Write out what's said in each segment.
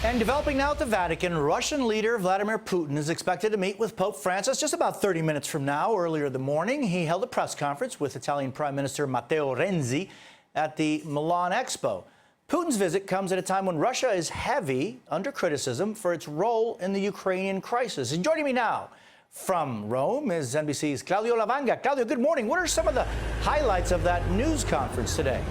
And developing now at the Vatican, Russian leader Vladimir Putin is expected to meet with Pope Francis just about 30 minutes from now. Earlier in the morning, he held a press conference with Italian Prime Minister Matteo Renzi at the Milan Expo. Putin's visit comes at a time when Russia is heavy under criticism for its role in the Ukrainian crisis. And joining me now from Rome is NBC's Claudio Lavanga. Claudio, good morning. What are some of the highlights of that news conference today?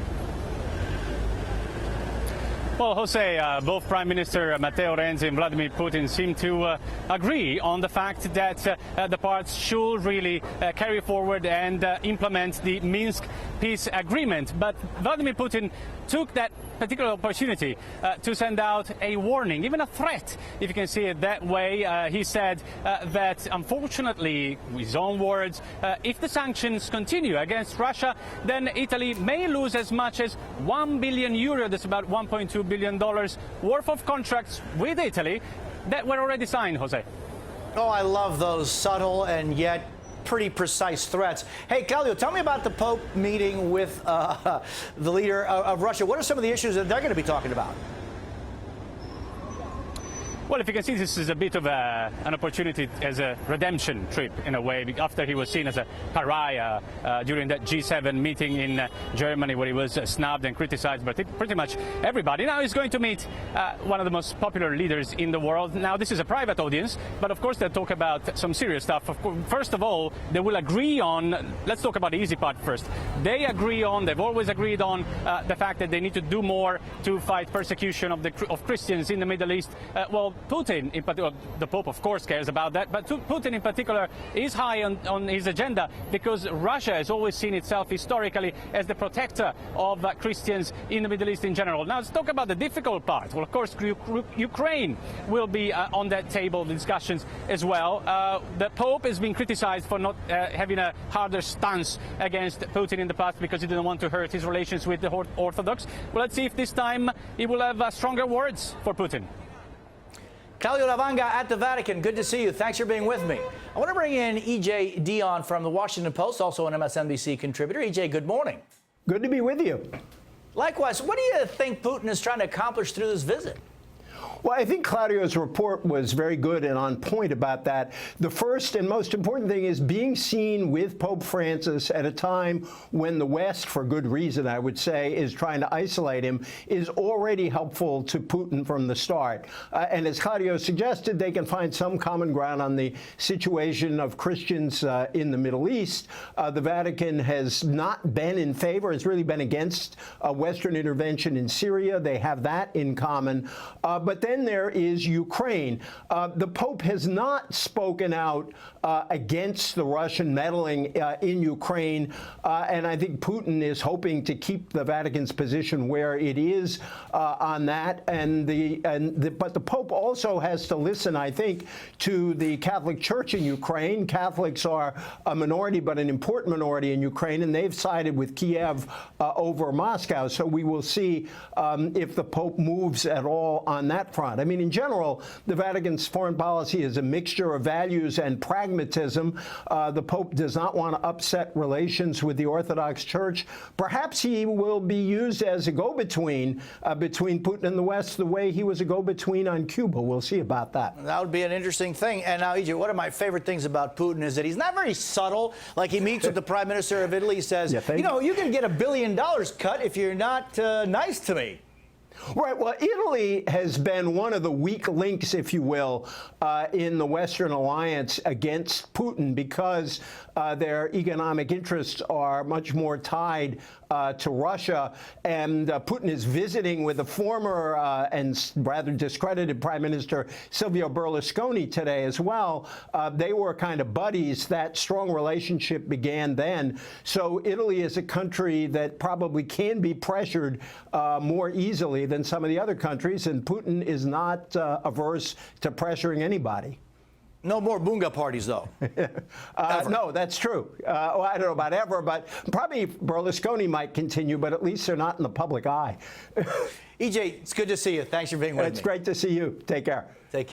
Well, Jose, both Prime Minister Matteo Renzi and Vladimir Putin seem to agree on the fact that the parts should really carry forward and implement the Minsk peace agreement. But Vladimir Putin took that particular opportunity to send out a warning, even a threat, if you can see it that way. He said that, unfortunately, his own words, if the sanctions continue against Russia, then Italy may lose as much as €1 billion, that's about $1.2 billion worth of contracts with Italy that were already signed, Jose. Oh, I love those subtle and yet pretty precise threats. Hey, Claudio, tell me about the Pope meeting with the leader of Russia. What are some of the issues that they're going to be talking about? Well, if you can see, this is a bit of an opportunity as a redemption trip, in a way, after he was seen as a pariah during that G7 meeting in Germany, where he was snubbed and criticized by pretty much everybody. Now he's going to meet one of the most popular leaders in the world. Now, this is a private audience, but of course they'll talk about some serious stuff. First of all, they will agree on, let's talk about the easy part first. They've always agreed on the fact that they need to do more to fight persecution of Christians in the Middle East. Well, Putin, in particular, the Pope of course cares about that, but Putin in particular is high on his agenda because Russia has always seen itself historically as the protector of Christians in the Middle East in general. Now let's talk about the difficult part. Well, of course, Ukraine will be on that table of discussions as well. The Pope has been criticized for not having a harder stance against Putin in the past because he didn't want to hurt his relations with the Orthodox. Well, let's see if this time he will have stronger words for Putin. Claudio Lavanga at the Vatican. Good to see you. Thanks for being with me. I want to bring in E.J. Dion from the Washington Post, also an MSNBC contributor. E.J., good morning. Good to be with you. Likewise, what do you think Putin is trying to accomplish through this visit? Well, I think Claudio's report was very good and on point about that. The first and most important thing is being seen with Pope Francis at a time when the West, for good reason, I would say, is trying to isolate him, is already helpful to Putin from the start. And as Claudio suggested, they can find some common ground on the situation of Christians in the Middle East. The Vatican has not been in favor, has really been against Western intervention in Syria. They have that in common. But then there is Ukraine. The Pope has not spoken out against the Russian meddling in Ukraine, and I think Putin is hoping to keep the Vatican's position where it is on that. But the Pope also has to listen, I think, to the Catholic Church in Ukraine. Catholics are a minority, but an important minority in Ukraine, and they've sided with Kiev over Moscow. So we will see if the Pope moves at all on that front. I mean, in general, the Vatican's foreign policy is a mixture of values and pragmatism. The Pope does not want to upset relations with the Orthodox Church. Perhaps he will be used as a go-between between Putin and the West, the way he was a go-between on Cuba. We'll see about that. That would be an interesting thing. And now, EJ, one of my favorite things about Putin is that he's not very subtle. Like, he meets with the Prime Minister of Italy, says, you know, you can get $1 billion cut if you're not nice to me. Right. Well, Italy has been one of the weak links, if you will, in the Western alliance against Putin because their economic interests are much more tied to Russia. And Putin is visiting with the former and rather discredited Prime Minister Silvio Berlusconi today as well. They were kind of buddies. That strong relationship began then. So Italy is a country that probably can be pressured more easily than some of the other countries, and Putin is not averse to pressuring anybody. No more bunga parties, though. No, that's true. Well, I don't know about ever, but probably Berlusconi might continue, but at least they're not in the public eye. EJ, it's good to see you. Thanks for being with me. It's great to see you. Take care. Take care.